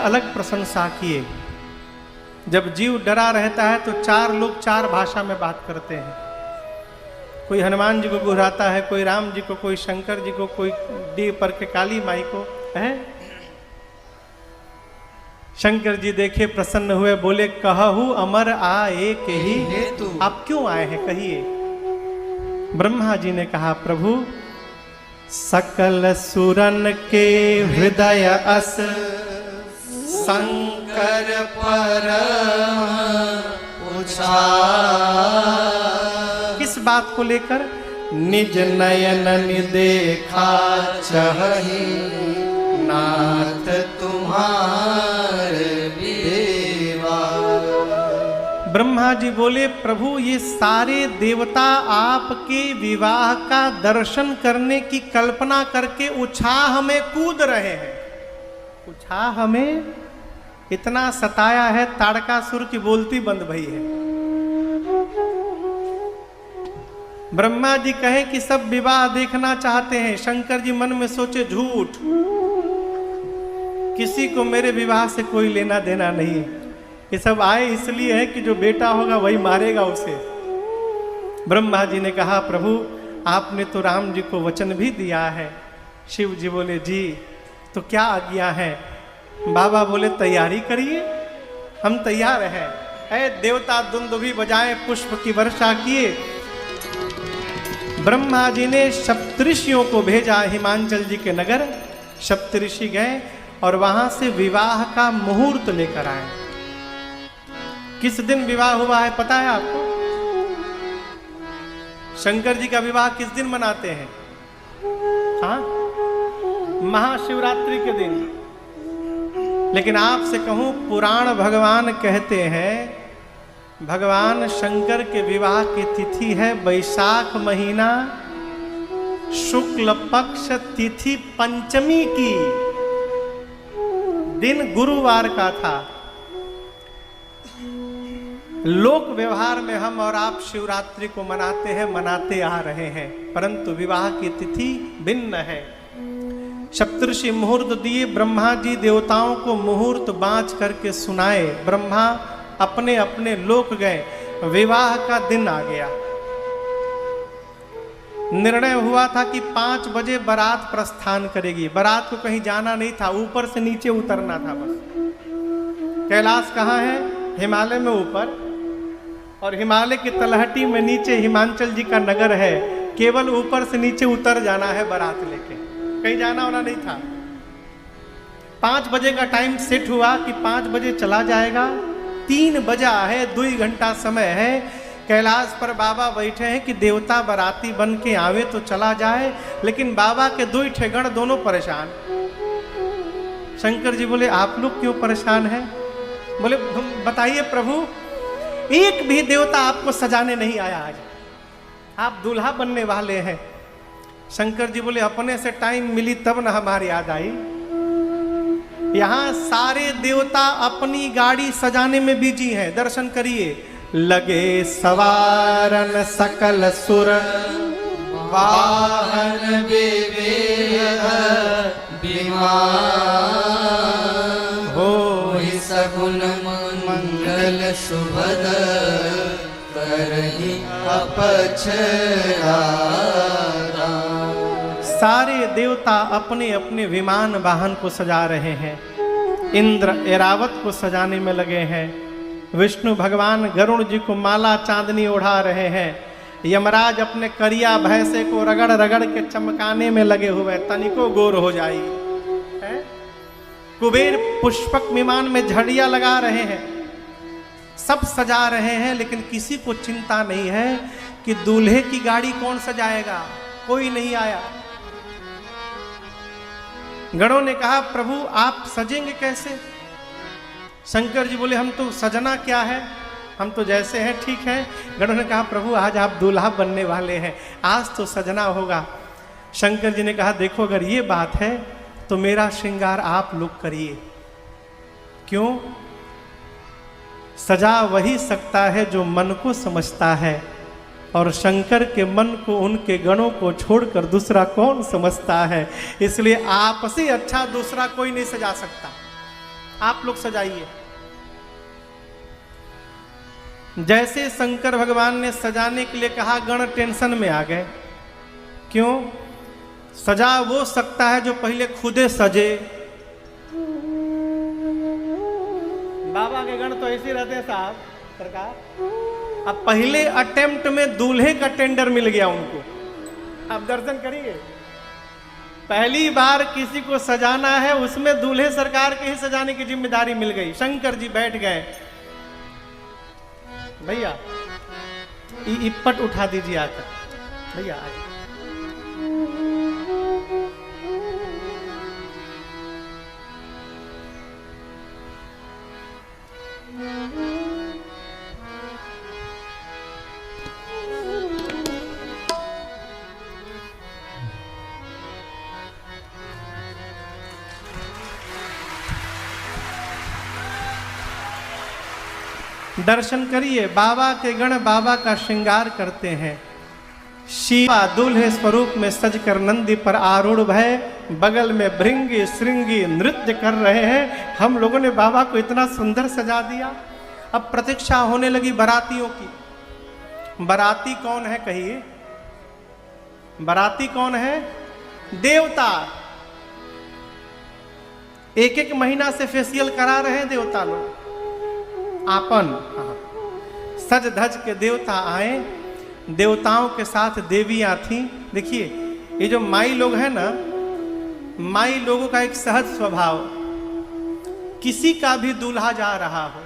अलग प्रशंसा किए। जब जीव डरा रहता है तो चार लोग चार भाषा में बात करते हैं। कोई हनुमान जी को गुहराता है, कोई राम जी को, कोई शंकर जी को, कोई डी पर के काली माई को है। शंकर जी देखे, प्रसन्न हुए, बोले कहू अमर आए के ही हेतु। आप क्यों आए हैं कहिए। ब्रह्मा जी ने कहा प्रभु सकल सुरन के हृदय अस शंकर परम पूछा। किस बात को लेकर? निज नयन देखा चही नाथ तुम्हारे देवा। ब्रह्मा जी बोले प्रभु ये सारे देवता आपके विवाह का दर्शन करने की कल्पना करके उत्साह में कूद रहे हैं। उत्साह में इतना सताया है ताड़कासुर की बोलती बंद भई है। ब्रह्मा जी कहे कि सब विवाह देखना चाहते हैं। शंकर जी मन में सोचे झूठ, किसी को मेरे विवाह से कोई लेना देना नहीं। ये सब आए इसलिए है कि जो बेटा होगा वही मारेगा उसे। ब्रह्मा जी ने कहा प्रभु आपने तो राम जी को वचन भी दिया है। शिव जी बोले जी तो क्या आज्ञा है? बाबा बोले तैयारी करिए, हम तैयार हैं। ऐ देवता दुंदुभी बजाए, पुष्प की वर्षा किए। ब्रह्मा जी ने सप्तऋषियों को भेजा हिमांचल जी के नगर। सप्तऋषि गए और वहां से विवाह का मुहूर्त लेकर आए। किस दिन विवाह हुआ है पता है आपको? शंकर जी का विवाह किस दिन मनाते हैं? हाँ, महाशिवरात्रि के दिन। लेकिन आपसे कहूं पुराण भगवान कहते हैं भगवान शंकर के विवाह की तिथि है वैशाख महीना शुक्ल पक्ष तिथि पंचमी की। दिन गुरुवार का था। लोक व्यवहार में हम और आप शिवरात्रि को मनाते हैं, मनाते आ रहे हैं, परंतु विवाह की तिथि भिन्न है। सप्तऋषि मुहूर्त दिए। ब्रह्मा जी देवताओं को मुहूर्त बाँच करके सुनाए। ब्रह्मा अपने अपने लोक गए। विवाह का दिन आ गया। निर्णय हुआ था कि 5 बजे बारात प्रस्थान करेगी। बारात को कहीं जाना नहीं था, ऊपर से नीचे उतरना था बस। कैलाश कहाँ है? हिमालय में ऊपर, और हिमालय की तलहटी में नीचे हिमांचल जी का नगर है। केवल ऊपर से नीचे उतर जाना है बारात लेके, कहीं जाना होना नहीं था। 5 बजे का टाइम सेट हुआ कि 5 बजे चला जाएगा। 3 बजा है, 2 घंटा समय है। कैलाश पर बाबा बैठे हैं कि देवता बाराती बन के आवे तो चला जाए, लेकिन बाबा के 2 ठेगण दोनों परेशान। शंकर जी बोले आप लोग क्यों परेशान हैं? बोले बताइए प्रभु, एक भी देवता आपको सजाने नहीं आया आज, आप दूल्हा बनने वाले हैं। शंकर जी बोले अपने से टाइम मिली तब ना हमारी याद आई। यहाँ सारे देवता अपनी गाड़ी सजाने में बिजी हैं। दर्शन करिए। लगे सवारन सकल सुर वाहन विवेक विमान हो सगुन मंगल शुभद करहि अपछड़ा। सारे देवता अपने अपने विमान वाहन को सजा रहे हैं। इंद्र ऐरावत को सजाने में लगे हैं। विष्णु भगवान गरुड़ जी को माला चांदनी ओढ़ा रहे हैं। यमराज अपने करिया भैंसे को रगड़ रगड़ के चमकाने में लगे हुए, तनिको गोर हो जाई। कुबेर पुष्पक विमान में झड़ियां लगा रहे हैं। सब सजा रहे हैं, लेकिन किसी को चिंता नहीं है कि दूल्हे की गाड़ी कौन सजाएगा। कोई नहीं आया। गणों ने कहा प्रभु आप सजेंगे कैसे? शंकर जी बोले हम तो सजना क्या है, हम तो जैसे हैं ठीक है। गणों ने कहा प्रभु आज आप दूल्हा बनने वाले हैं, आज तो सजना होगा। शंकर जी ने कहा देखो अगर ये बात है तो मेरा श्रृंगार आप लोग करिए। क्यों? सजा वही सकता है जो मन को समझता है, और शंकर के मन को उनके गणों को छोड़कर दूसरा कौन समझता है। इसलिए आपसे अच्छा दूसरा कोई नहीं सजा सकता। आप लोग सजाइए। जैसे शंकर भगवान ने सजाने के लिए कहा, गण टेंशन में आ गए। क्यों? सजा वो सकता है जो पहले खुदे सजे। बाबा के गण तो ऐसे रहते हैं साहब सरकार। अब पहले अटेम्प्ट में दूल्हे का टेंडर मिल गया उनको। आप दर्शन करिए, पहली बार किसी को सजाना है, उसमें दूल्हे सरकार के ही सजाने की जिम्मेदारी मिल गई। शंकर जी बैठ गए, भैया इप्पट उठा दीजिए आकर, भैया आइए। दर्शन करिए, बाबा के गण बाबा का श्रृंगार करते हैं। शिवा दूल्हे स्वरूप में सजकर नंदी पर आरूढ़ भय, बगल में भृंगी श्रृंगी नृत्य कर रहे हैं। हम लोगों ने बाबा को इतना सुंदर सजा दिया। अब प्रतीक्षा होने लगी बारातियों की। बाराती कौन है कहिए? बाराती कौन है? देवता। एक एक महीना से फेशियल करा रहे हैं देवता लोग आपन। सज धज के देवता आए, देवताओं के साथ देवियां थीं। देखिए ये जो माई लोग हैं ना, माई लोगों का एक सहज स्वभाव, किसी का भी दूल्हा जा रहा हो,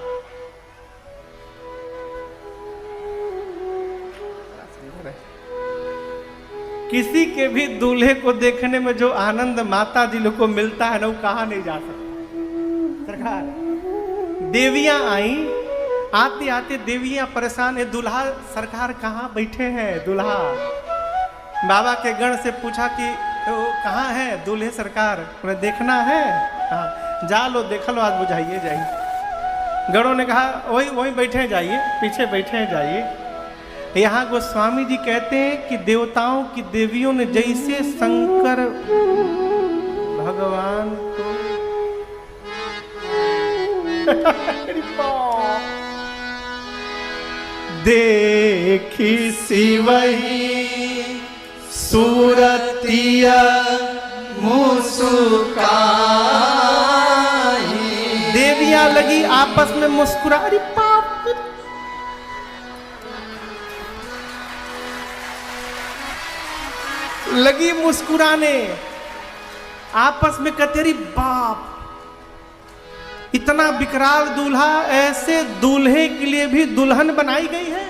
किसी के भी दूल्हे को देखने में जो आनंद माता जी लोग को मिलता है ना, वो कहा नहीं जा सकता। सरकार देवियां आई, आते आते देवियां परेशान है, दूल्हा सरकार कहाँ बैठे हैं? दूल्हा बाबा के गण से पूछा कि तो कहाँ है दूल्हे सरकार, उन्हें देखना है? हाँ जा लो, देख लो, आज बुझाइए जाइए। गणों ने कहा वही वही बैठे जाइए, पीछे बैठे जाइए। यहाँ गोस्वामी जी कहते हैं कि देवताओं की देवियों ने जैसे शंकर भगवान को देखी सी वही सूरतिया मुस्कुराई, देवियां लगी आपस में मुस्कुरा। अरे बाप, लगी मुस्कुराने, आपस में कहते अरे बाप, इतना विकराल दूल्हा, ऐसे दूल्हे के लिए भी दुल्हन बनाई गई है।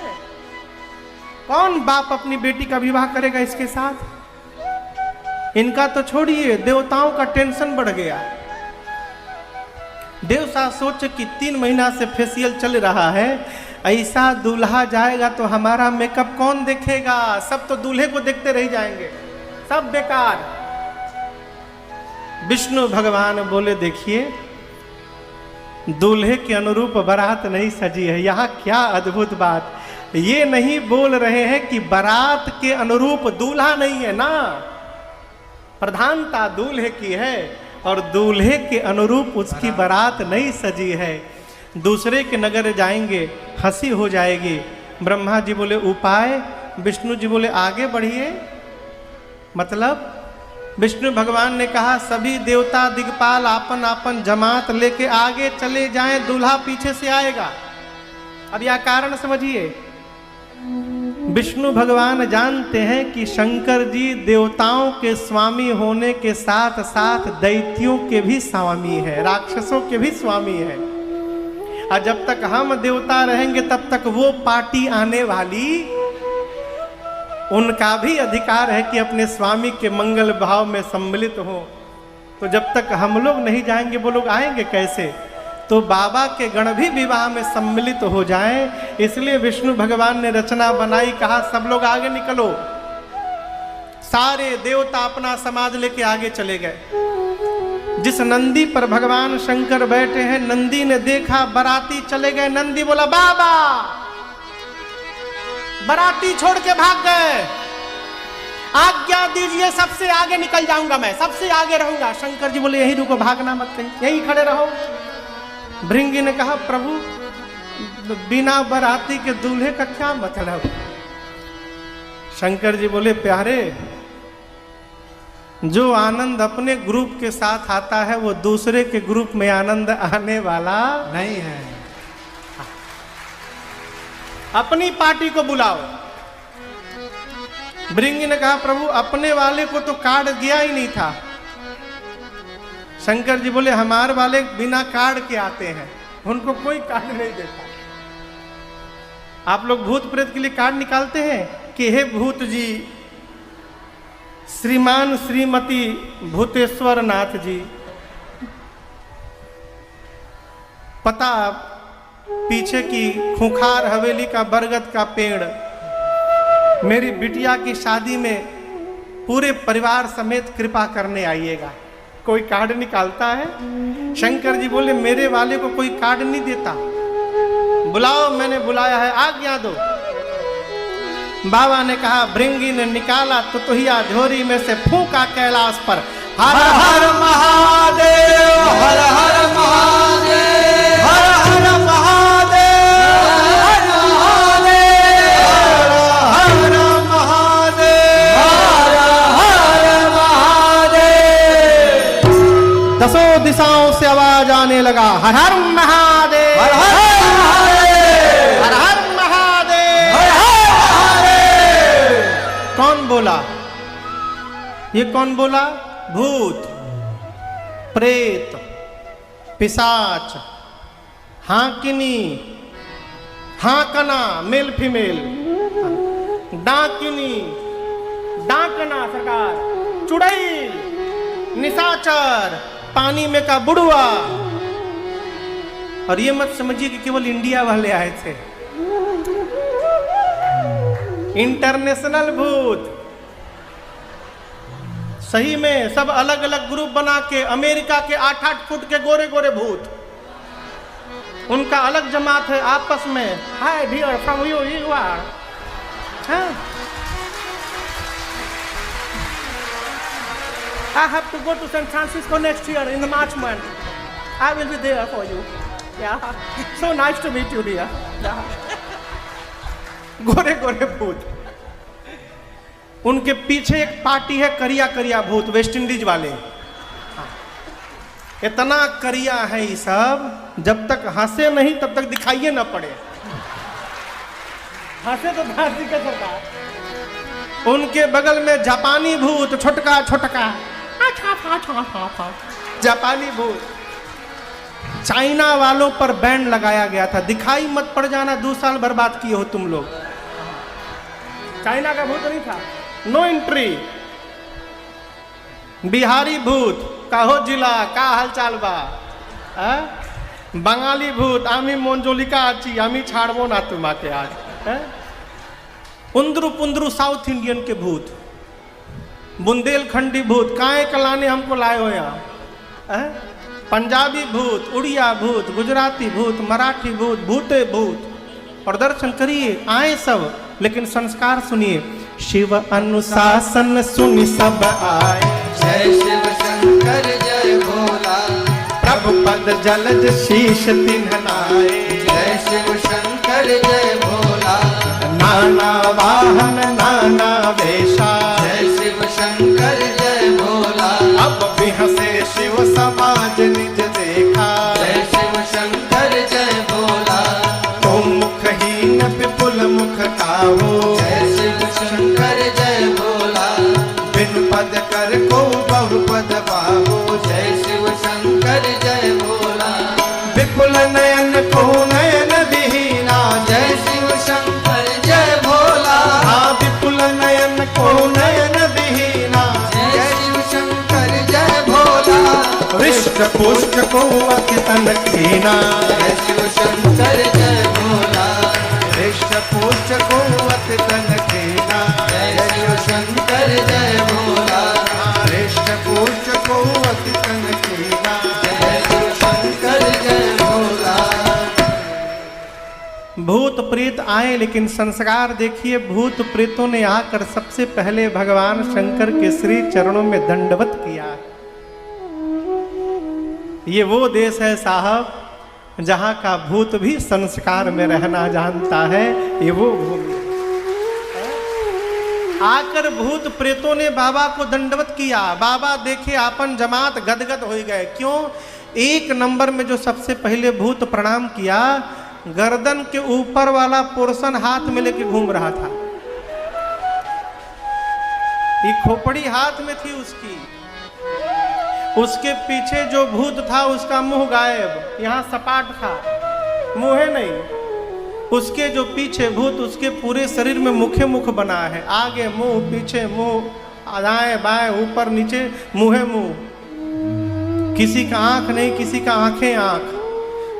कौन बाप अपनी बेटी का विवाह करेगा इसके साथ? इनका तो छोड़िए, देवताओं का टेंशन बढ़ गया। देवता सोचे कि 3 महीना से फेशियल चल रहा है, ऐसा दूल्हा जाएगा तो हमारा मेकअप कौन देखेगा? सब तो दूल्हे को देखते रह जाएंगे, सब बेकार। विष्णु भगवान बोले देखिए, दूल्हे के अनुरूप बारात नहीं सजी है। यहाँ क्या अद्भुत बात, ये नहीं बोल रहे हैं कि बारात के अनुरूप दूल्हा नहीं है ना, प्रधानता दूल्हे की है और दूल्हे के अनुरूप उसकी बारात नहीं सजी है। दूसरे के नगर जाएंगे, हंसी हो जाएगी। ब्रह्मा जी बोले उपाय, विष्णु जी बोले आगे बढ़िए। मतलब विष्णु भगवान ने कहा सभी देवता दिग्पाल आपन आपन जमात लेके आगे चले जाएं, दूल्हा पीछे से आएगा। अब यह कारण समझिए, विष्णु भगवान जानते हैं कि शंकर जी देवताओं के स्वामी होने के साथ साथ दैत्यों के भी स्वामी है, राक्षसों के भी स्वामी है। और जब तक हम देवता रहेंगे तब तक वो पार्टी आने वाली, उनका भी अधिकार है कि अपने स्वामी के मंगल भाव में सम्मिलित हो। तो जब तक हम लोग नहीं जाएंगे वो लोग आएंगे कैसे? तो बाबा के गण भी विवाह में सम्मिलित हो जाएं, इसलिए विष्णु भगवान ने रचना बनाई, कहा सब लोग आगे निकलो। सारे देवता अपना समाज लेके आगे चले गए। जिस नंदी पर भगवान शंकर बैठे हैं, नंदी ने देखा बाराती चले गए, नंदी बोला बाबा, बाराती छोड़ के भाग गए, आज्ञा दीजिए, सबसे आगे निकल जाऊंगा, मैं सबसे आगे रहूंगा। शंकर जी बोले यही रुको, भागना मत कहीं, यही खड़े रहो। भृंगी ने कहा प्रभु बिना बराती के दूल्हे का क्या मतलब? शंकर जी बोले प्यारे, जो आनंद अपने ग्रुप के साथ आता है वो दूसरे के ग्रुप में आनंद आने वाला नहीं है। अपनी पार्टी को बुलाओ। भृंगी ने कहा प्रभु अपने वाले को तो कार्ड दिया ही नहीं था। शंकर जी बोले हमारे वाले बिना कार्ड के आते हैं, उनको कोई कार्ड नहीं देता। आप लोग भूत प्रेत के लिए कार्ड निकालते हैं कि हे भूत जी, श्रीमान श्रीमती भूतेश्वर नाथ जी, पता पीछे की खूंखार हवेली का बरगद का पेड़, मेरी बिटिया की शादी में पूरे परिवार समेत कृपा करने आइएगा। कोई कार्ड निकालता है? शंकर जी बोले मेरे वाले को कोई कार्ड नहीं देता, बुलाओ, मैंने बुलाया है, आज्ञा दो। बाबा ने कहा, भृंगी ने निकाला तुतुहिया झोरी में से, फूंका कैलाश पर, हर हर महादेव, हर हर महादेव, हर हर महादेव, हर हर महादेव, हर हर महादेव। दसों दिशाओं से आवाज आने लगा, हर हर महादेव, हर हर महादेव, हर हर महादेव, हर हर महादेव। कौन बोला? ये कौन बोला? भूत, प्रेत, पिशाच, हाकिनी, हाकना मेल फीमेल, डाकिनी, डाकना सरकार, चुड़ैल, निशाचर, पानी में का बुड़वा। और ये मत समझिए कि केवल इंडिया वाले आए थे, इंटरनेशनल भूत। सही में सब अलग अलग ग्रुप बना के, अमेरिका के 8-8 फुट के गोरे गोरे भूत, उनका अलग जमात है आपस में। Hi dear from you are, I have to go to San Francisco next year in the March month. I will be there for you. Yeah. So nice to meet you, dear. Yeah. गोरे गोरे भूत। उनके पीछे एक party है करिया करिया भूत, West Indies वाले। इतना करिया है ये सब, जब तक हंसे नहीं तब तक दिखाइए ना पड़े। हंसे तो भारती का सरकार। उनके बगल में जापानी भूत, छोटका छोटका, जापानी भूत। चाइना वालों पर बैन लगाया गया था, दिखाई मत पड़ जाना, 2 साल बर्बाद किए हो तुम लोग। चाइना का भूत नहीं था, नो एंट्री। बिहारी भूत, काहो जिला का हालचाल बा? बंगाली भूत, आमी मोंजोलिका आची, आमी छाड़बो ना तुम्हाके आज। उंदरू पुंदरू साउथ इंडियन के भूत, बुंदेलखंडी भूत, काहे कलाने हमको लाए हो यहाँ। पंजाबी भूत, उड़िया भूत, गुजराती भूत, मराठी भूत, भूते भूत। और दर्शन करिए, आए सब, लेकिन संस्कार सुनिए। शिव अनुशासन सुनि सब आए, जय शिव शंकर जय भोला, प्रभु पद जलज शीश तिन्हनाए, जय शिव शंकर जय भोला, नाना वाहन नाना वेशा, जय शिव शंकर जय भोला। अब भी हंसे शिव समाज निज देखा, जय शिव शंकर जय भोला, तुम मुखहीन विपुल मुख काहो, जय शिव शंकर जय भोला, बिन पद कर को बहुपद पाहो, जय शिव शंकर जय भोला, विपुल नयन को नयन विहीना, जय शिव शंकर जय भोला, हाँ विपुल नयन को नयन विहीना, जय शिव शंकर जय भोला, हृष्ट पुष्ट को अति तन कीना, जय शिव शंकर जय भोला, हृष्ट पुष्ट को अति तन कीना, जय शिव शंकर जय भोला, हृष्ट पुष्ट को अति तन कीना। जय शिव शंकर जय भोला। भूत प्रेत आए, लेकिन संस्कार देखिए, भूत प्रेतों ने आकर सबसे पहले भगवान शंकर के श्री चरणों में दंडवत किया। ये वो देश है साहब जहाँ का भूत भी संस्कार में रहना जानता है, ये वो भूमि। आकर भूत प्रेतों ने बाबा को दंडवत किया। बाबा देखे आपन जमात गदगद हो गए। क्यों? एक नंबर में जो सबसे पहले भूत प्रणाम किया, गर्दन के ऊपर वाला पोर्शन हाथ में लेके घूम रहा था। ये खोपड़ी हाथ में थी उसकी। उसके पीछे जो भूत था उसका मुंह गायब, यहाँ सपाट था, मुंह है नहीं। उसके जो पीछे भूत, उसके पूरे शरीर में मुखे मुख बना है, आगे मुंह, पीछे मुंह, दाएं बाएं, ऊपर नीचे, मुंह मुंह। किसी का आंख नहीं, किसी का आंखें आंख,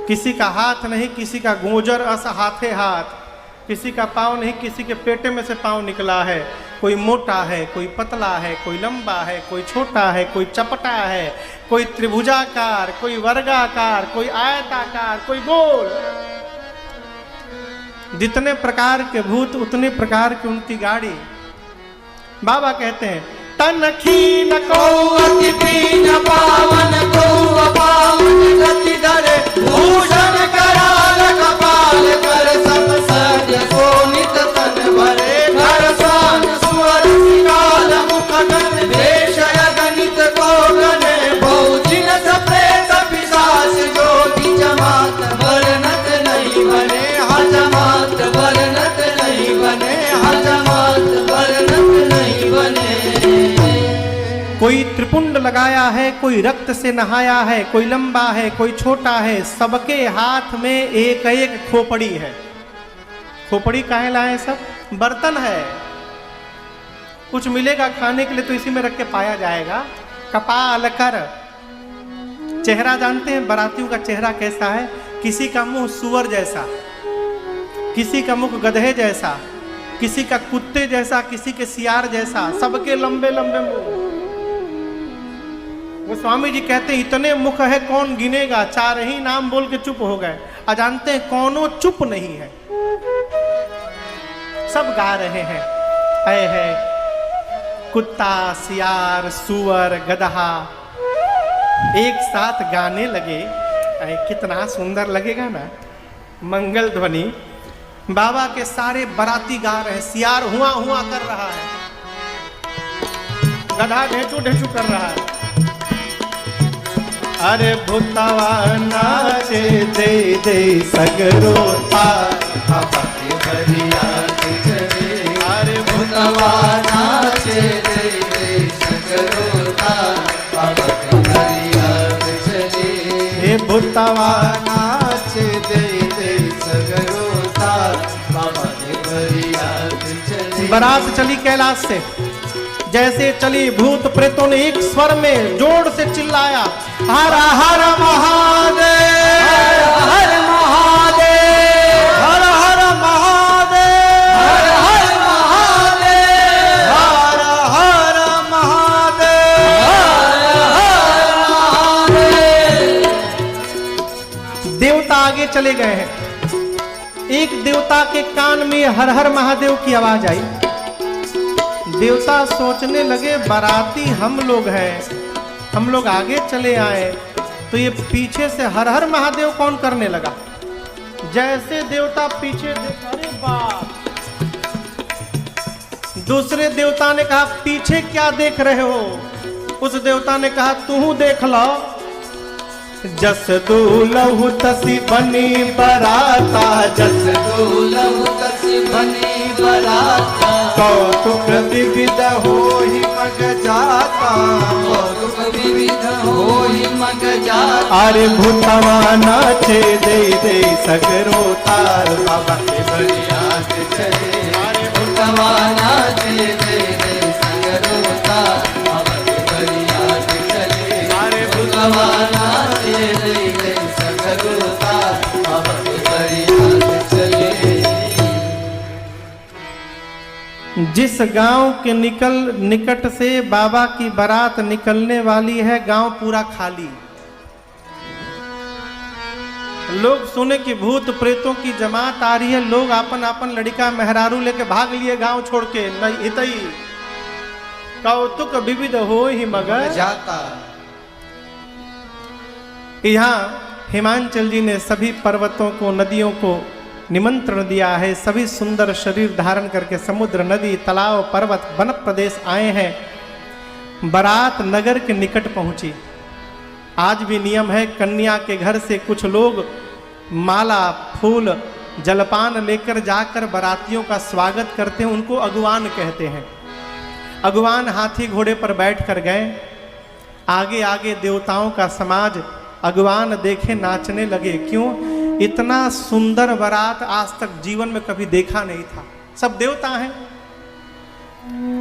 किसी का हाथ नहीं, किसी का गोजर अस हाथे हाथ, किसी का पाँव नहीं, किसी के पेटे में से पाँव निकला है। कोई मोटा है, कोई पतला है, कोई लंबा है, कोई छोटा है, कोई चपटा है, कोई त्रिभुजाकार, कोई वर्गाकार, कोई आयताकार, कोई गोल। जितने प्रकार के भूत उतने प्रकार की उनकी गाड़ी। बाबा कहते हैं तनखी न को अति पीन पावन को पावन गति धरे भूषण कराल कपाल कर सब सज सोनित तन भरे घर सान सुअर काल मुख गण भेषय गणित को गणे बहुजिन सप्रेत पिशाच जोगी जमात वर्णत नहीं बने हजमात वर्णत नहीं बने हजमात वर्णत नहीं बने। कोई त्रिपुंड लगाया है, कोई रक्त से नहाया है, कोई लंबा है, कोई छोटा है, सबके हाथ में एक एक खोपड़ी है। खोपड़ी काहे लाए? सब बर्तन है। कुछ मिलेगा खाने के लिए तो इसी में रख के पाया जाएगा। कपाल कर, चेहरा जानते हैं बारातियों का चेहरा कैसा है? किसी का मुंह सुअर जैसा, किसी का मुख गधे जैसा, किसी का कुत्ते जैसा, किसी के सियार जैसा, सबके लंबे लंबे मुंह। वो स्वामी जी कहते हैं इतने मुख है कौन गिनेगा, चार ही नाम बोल के चुप हो गए। जानते हैं कौनो चुप नहीं है, सब गा रहे हैं। है कुत्ता, सियार, सुअर, गदहा एक साथ गाने लगे, कितना सुंदर लगेगा ना, मंगल ध्वनि। बाबा के सारे बराती गा रहे हैं। सियार हुआ हुआ कर रहा है, गधा ढेचू ढेचू कर रहा है। अरे भूतवा नाचे दे दे सगरो तार, भक्ति भरिया चले। अरे भूतवा नाचे दे दे सगरो तार, भक्ति भरिया चले। हे भूतवा नाचे दे दे सगरो तार, भक्ति भरिया चले। बारात चली कैलाश से। जैसे चली भूत प्रेतों ने एक स्वर में जोर से चिल्लाया, हर हर महादेव, हर महादेव, हर हर महादेव, हर हर महादेव, हर हर महादेव, हर हर महादेव। देवता आगे चले गए हैं। एक देवता के कान में हर हर महादेव की आवाज आई। देवता सोचने लगे बाराती हम लोग हैं, हम लोग आगे चले आए तो ये पीछे से हर हर महादेव कौन करने लगा। जैसे देवता पीछे, अरे बाप! दूसरे देवता ने कहा पीछे क्या देख रहे हो? उस देवता ने कहा तू देख लो। जस दूलहु तसी बनी बराता, जस दूलहु तसी बनी बराता, कौतुक विविध होहि मग जाता, कौतुक विविध होहि मग जाता। अरे भूतवा नाचे दे दे सगरो तार, बाबा के भरिया चले। अरे भूतवा नाचे दे दे सगरो तार, भक्ति भरिया चले। अरे भूतवा नाचे दे दे सगरो तार, भक्ति भरिया चले। जिस गांव के निकट से बाबा की बारात निकलने वाली है, गांव पूरा खाली। लोग सुने कि भूत प्रेतों की जमात आ रही है, लोग अपन अपन लड़का मेहरारू लेके भाग लिए गांव छोड़ के। नहीं इतई कौतुक विविध हो ही मगर जाता। यहाँ हिमांचल जी ने सभी पर्वतों को, नदियों को निमंत्रण दिया है। सभी सुंदर शरीर धारण करके समुद्र, नदी, तालाब, पर्वत, वन प्रदेश आए हैं। बारात नगर के निकट पहुंची। आज भी नियम है, कन्या के घर से कुछ लोग माला, फूल, जलपान लेकर जाकर बारातियों का स्वागत करते हैं। उनको अगुवान कहते हैं। अगुवान हाथी घोड़े पर बैठ कर गए। आगे आगे देवताओं का समाज अगुवान देखे नाचने लगे। क्यों? इतना सुंदर बारात आज तक जीवन में कभी देखा नहीं था। सब देवता हैं,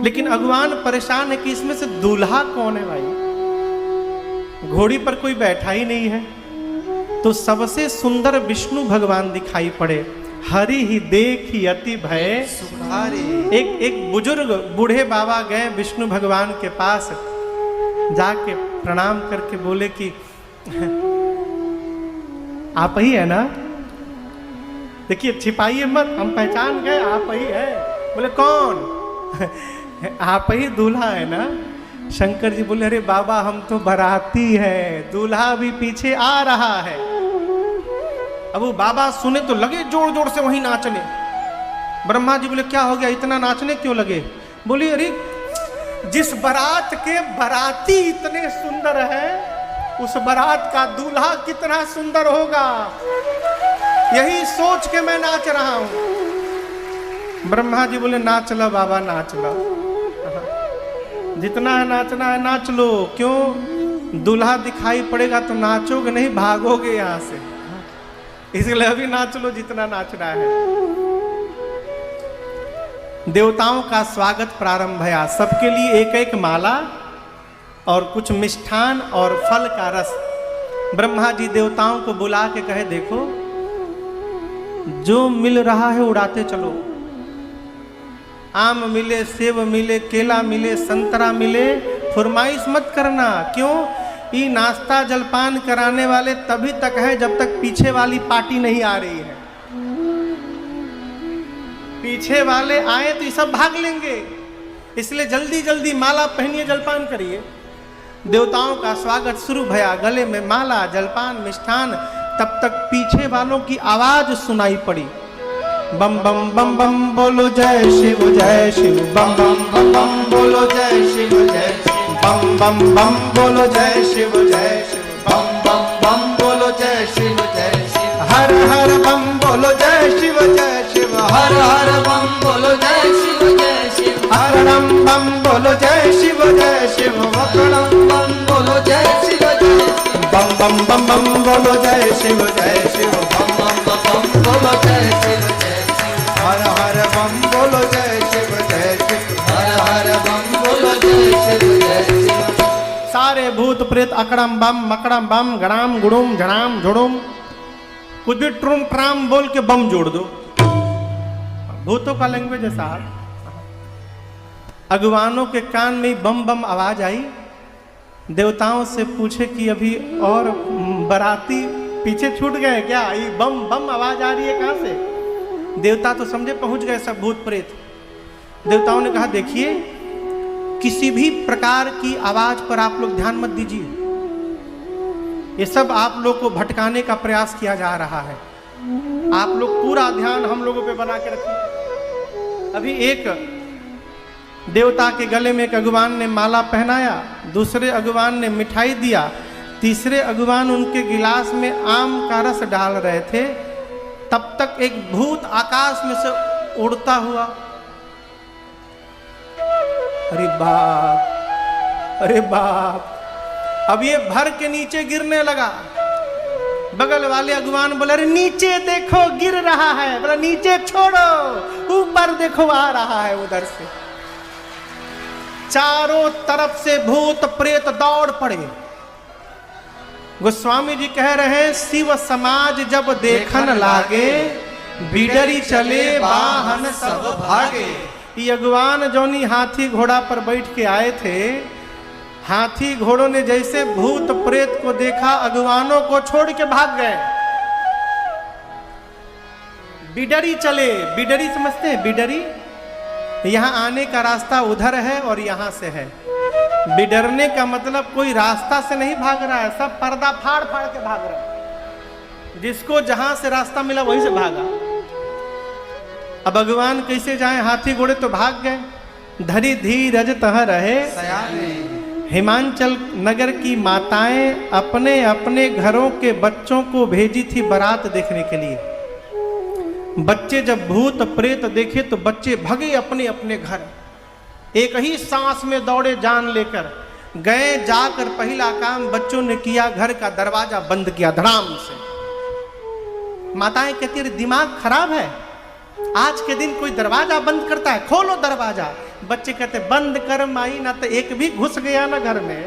लेकिन अगुवान परेशान है कि इसमें से दूल्हा कौन है भाई? घोड़ी पर कोई बैठा ही नहीं है। तो सबसे सुंदर विष्णु भगवान दिखाई पड़े। हरि ही देखी अति भय सुखारे। एक बुजुर्ग बूढ़े बाबा गए विष्णु भगवान के पास, जाके प्रणाम करके बोले कि आप ही है ना? देखिए, छिपाइए मत, हम पहचान गए, आप ही है। बोले कौन? आप ही दूल्हा है ना? शंकर जी बोले, अरे बाबा हम तो बाराती है, दूल्हा भी पीछे आ रहा है। अब वो बाबा सुने तो लगे जोर जोर से वहीं नाचने। ब्रह्मा जी बोले, क्या हो गया, इतना नाचने क्यों लगे? बोली, अरे जिस बारात के बाराती इतने सुंदर है, उस बारात का दूल्हा कितना सुंदर होगा, यही सोच के मैं नाच रहा हूं। ब्रह्मा जी बोले, नाच लो बाबा, नाच लो, जितना है नाचना है नाच लो। क्यों? दूल्हा दिखाई पड़ेगा तो नाचोगे नहीं, भागोगे यहां से। इसलिए अभी नाच लो जितना नाचना है। देवताओं का स्वागत प्रारंभ है। सबके लिए एक एक माला और कुछ मिष्ठान और फल का रस। ब्रह्मा जी देवताओं को बुला के कहे, देखो जो मिल रहा है उड़ाते चलो। आम मिले, सेब मिले, केला मिले, संतरा मिले, फरमाइश मत करना। क्यों? ये नाश्ता जलपान कराने वाले तभी तक है जब तक पीछे वाली पार्टी नहीं आ रही है। पीछे वाले आए तो ये सब भाग लेंगे, इसलिए जल्दी जल्दी माला पहनिए, जलपान करिए। देवताओं का स्वागत शुरू भया। गले में माला, जलपान, मिष्ठान। तब तक पीछे वालों की आवाज सुनाई पड़ी। बम बम बम बम बोलो जय शिव जय शिव, बम बम बम बम बोलो जय शिव जय शिव, बम बम बम बोलो जय शिव जय शिव, बम बम बम बोलो जय शिव जय शिव। हर हर बम बोलो जय शिव जय शिव, हर हर बम बोलो जय शिव जय शिव। हर रम बम बोलो जय शिव जय शिव, वक्रम बम बोलो जय शिव जय शिव। बम बम बम बम बोलो जय शिव जय शिव, बम बम बम बोलो जय शिव जय शिव। हर हर बम बोलो जय शिव जय शिव, हर हर बम बोलो जय शिव जय शिव। सारे भूत प्रेत अकड़म बम मकड़म बम गणाम गुड़ुम झड़ाम झुड़ुम, कुछ भी ट्रुम ट्राम बोल के बम जोड़ दो। भूतों का लैंग्वेज है साहब। अगुवानों के कान में बम बम आवाज आई। देवताओं से पूछे कि अभी और बाराती पीछे छूट गए क्या? ये बम बम आवाज आ रही है कहां से? देवता तो समझे पहुंच गए सब भूत प्रेत। देवताओं ने कहा, देखिए किसी भी प्रकार की आवाज पर आप लोग ध्यान मत दीजिए। ये सब आप लोग को भटकाने का प्रयास किया जा रहा है। आप लोग पूरा ध्यान हम लोगों पे बना के रखिए। अभी एक देवता के गले में एक अगुवान ने माला पहनाया, दूसरे अगुवान ने मिठाई दिया, तीसरे अगुवान उनके गिलास में आम का रस डाल रहे थे। तब तक एक भूत आकाश में से उड़ता हुआ, अरे बाप, अरे बाप, अब ये भर के नीचे गिरने लगा। बगल वाले अगुवान बोले, अरे नीचे देखो गिर रहा है। बोला, नीचे छोड़ो, ऊपर देखो आ रहा है उधर से। चारों तरफ से भूत प्रेत दौड़ पड़े। गोस्वामी जी कह रहे हैं, शिव समाज जब देखन लागे, बिडरी चले वाहन सब भागे। ये अगुवान जौनी हाथी घोड़ा पर बैठ के आए थे, हाथी घोड़ों ने जैसे भूत प्रेत को देखा, अगुवानों को छोड़ के भाग गए। बिडरी चले, बिडरी समझते हैं? बिडरी, यहाँ आने का रास्ता उधर है और यहाँ से है। बिडरने का मतलब कोई रास्ता से नहीं भाग रहा है, सब पर्दा फाड़ फाड़ के भाग रहा है। जिसको जहां से रास्ता मिला वहीं से भागा। अब भगवान कैसे जाए, हाथी घोड़े तो भाग गए। धरी धीरज तह रहे सयाने, हिमांचल नगर की माताएं अपने अपने घरों के बच्चों को भेजी थी बारात देखने के लिए। बच्चे जब भूत प्रेत देखे तो बच्चे भगे अपने अपने घर, एक ही सांस में दौड़े जान लेकर गए। जाकर पहला काम बच्चों ने किया, घर का दरवाजा बंद किया धड़ाम से। माताएं कहती है दिमाग खराब है, आज के दिन कोई दरवाजा बंद करता है, खोलो दरवाजा। बच्चे कहते बंद कर माई, ना तो एक भी घुस गया ना घर में,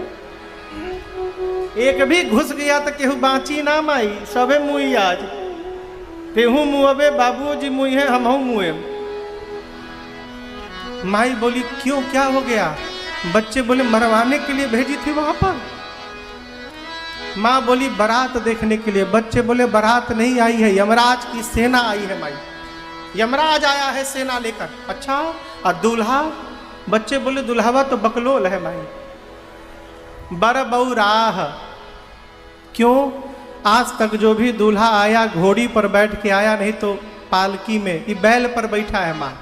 एक भी घुस गया तो केहू बाँची ना माई, सबे मुई आज तेहू मुँहबे, बाबूजी मुँह है हमहू मुँहे। माई बोली क्यों, क्या हो गया? बच्चे बोले मरवाने के लिए भेजी थी वहां पर। माँ बोली बारात देखने के लिए। बच्चे बोले बारात नहीं आई है, यमराज की सेना आई है माई, यमराज आया है सेना लेकर। अच्छा और दूल्हा? बच्चे बोले दुल्हावा तो बकलोल है माई, बरबौराह। क्यों? आज तक जो भी दूल्हा आया घोड़ी पर बैठ के आया, नहीं तो पालकी में, ये बैल पर बैठा है माँ।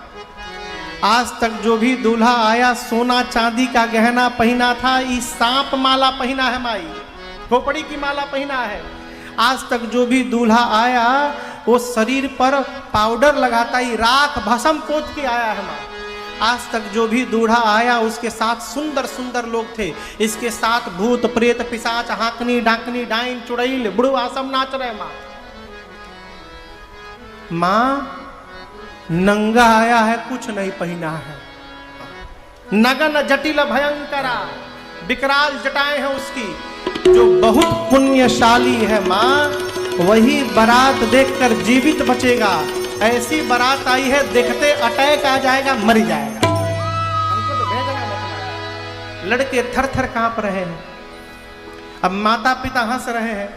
आज तक जो भी दूल्हा आया सोना चांदी का गहना पहना था, ये सांप माला पहना है माई, खोपड़ी की माला पहना है। आज तक जो भी दूल्हा आया वो शरीर पर पाउडर लगाता ही राख भस्म पोत के आया है माँ। आज तक जो भी दूल्हा आया उसके साथ सुंदर सुंदर लोग थे, इसके साथ भूत प्रेत पिशाच हाकनी डाकनी डाइन चुड़ैल बुढ़वा सब नाच रहे माँ। माँ नंगा आया है, कुछ नहीं पहना है, नगन जटिल भयंकरा विकराल जटाएं हैं उसकी। जो बहुत पुण्यशाली है माँ, वही बारात देखकर जीवित बचेगा। ऐसी बारात आई है देखते अटैक आ जाएगा, मर जाएगा। हमको तो भेजना मत। लड़के थर थर कांप रहे हैं। अब माता पिता हंस रहे हैं।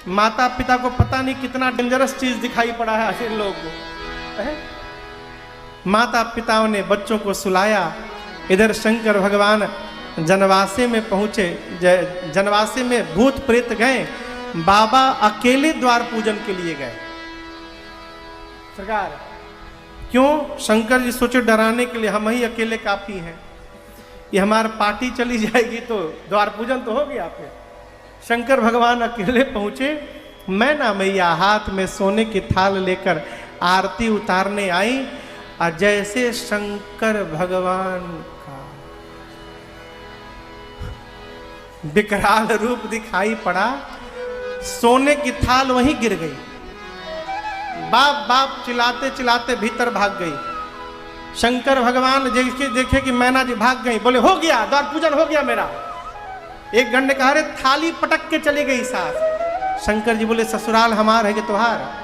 माता पिता को पता नहीं कितना डेंजरस चीज दिखाई पड़ा है ऐसे लोगों को। माता पिताओं ने बच्चों को सुलाया। इधर शंकर भगवान जनवासे में पहुंचे। जनवासे में भूत प्रेत गए, बाबा अकेले द्वार पूजन के लिए गए। सरकार क्यों? शंकर जी सोचे डराने के लिए हम ही अकेले काफी हैं, ये हमारी पार्टी चली जाएगी तो द्वार पूजन तो हो गया। फिर शंकर भगवान अकेले पहुंचे। मैना मैया हाथ में सोने की थाल लेकर आरती उतारने आई, और जैसे शंकर भगवान का विकराल रूप दिखाई पड़ा, सोने की थाल वहीं गिर गई। बाप बाप चिल्लाते चिल्लाते भीतर भाग गई। शंकर भगवान देखे कि मैना जी भाग गई, बोले हो गया, द्वार पूजन हो गया मेरा। एक गण ने कहा रे थाली पटक के चली गई सास। शंकर जी बोले ससुराल हमार है कि तुहार?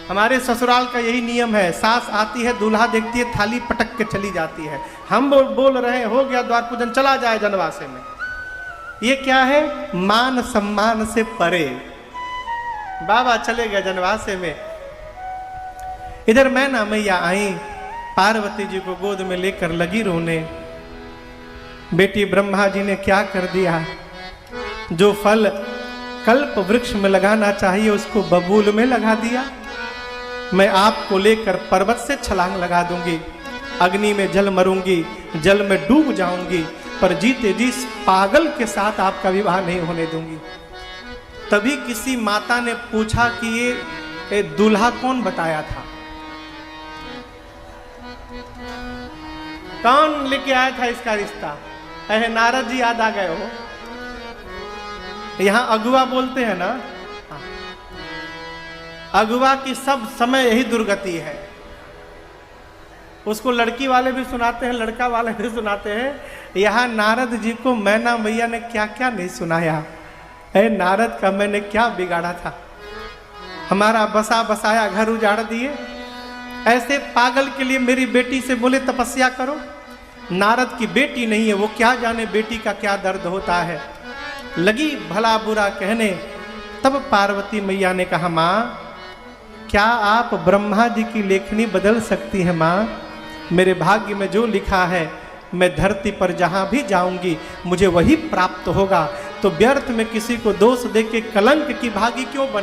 हमारे ससुराल का यही नियम है, सास आती है दूल्हा देखती है थाली पटक के चली जाती है। हम बोल रहे हैं हो गया द्वार पूजन, चला जाए जनवासे में। ये क्या है? मान सम्मान से परे। बाबा चले गए जनवासे में। इधर मैना मैया आई, पार्वती जी को गोद में लेकर लगी रोने। बेटी ब्रह्मा जी ने क्या कर दिया? जो फल कल्प वृक्ष में लगाना चाहिए उसको बबूल में लगा दिया। मैं आपको लेकर पर्वत से छलांग लगा दूंगी, अग्नि में जल मरूंगी, जल में डूब जाऊंगी, पर जीते जी पागल के साथ आपका विवाह नहीं होने दूंगी। तभी किसी माता ने पूछा कि ये दूल्हा कौन बताया था? कौन लेके आया था इसका रिश्ता? अहे नारद जी याद आ गए हो? यहां अगुआ बोलते हैं ना, अगुआ की सब समय यही दुर्गति है। उसको लड़की वाले भी सुनाते हैं, लड़का वाले भी सुनाते हैं। यहाँ नारद जी को मैना मैया ने क्या क्या नहीं सुनाया। अरे नारद का मैंने क्या बिगाड़ा था? हमारा बसा बसाया घर उजाड़ दिए। ऐसे पागल के लिए मेरी बेटी से बोले तपस्या करो। नारद की बेटी नहीं है, वो क्या जाने बेटी का क्या दर्द होता है। लगी भला बुरा कहने। तब पार्वती मैया ने कहा माँ, क्या आप ब्रह्मा जी की लेखनी बदल सकती हैं माँ? मेरे भाग्य में जो लिखा है मैं धरती पर जहाँ भी जाऊंगी मुझे वही प्राप्त होगा। तो व्यर्थ में किसी को दोष दे के कलंक की भागी क्यों बने।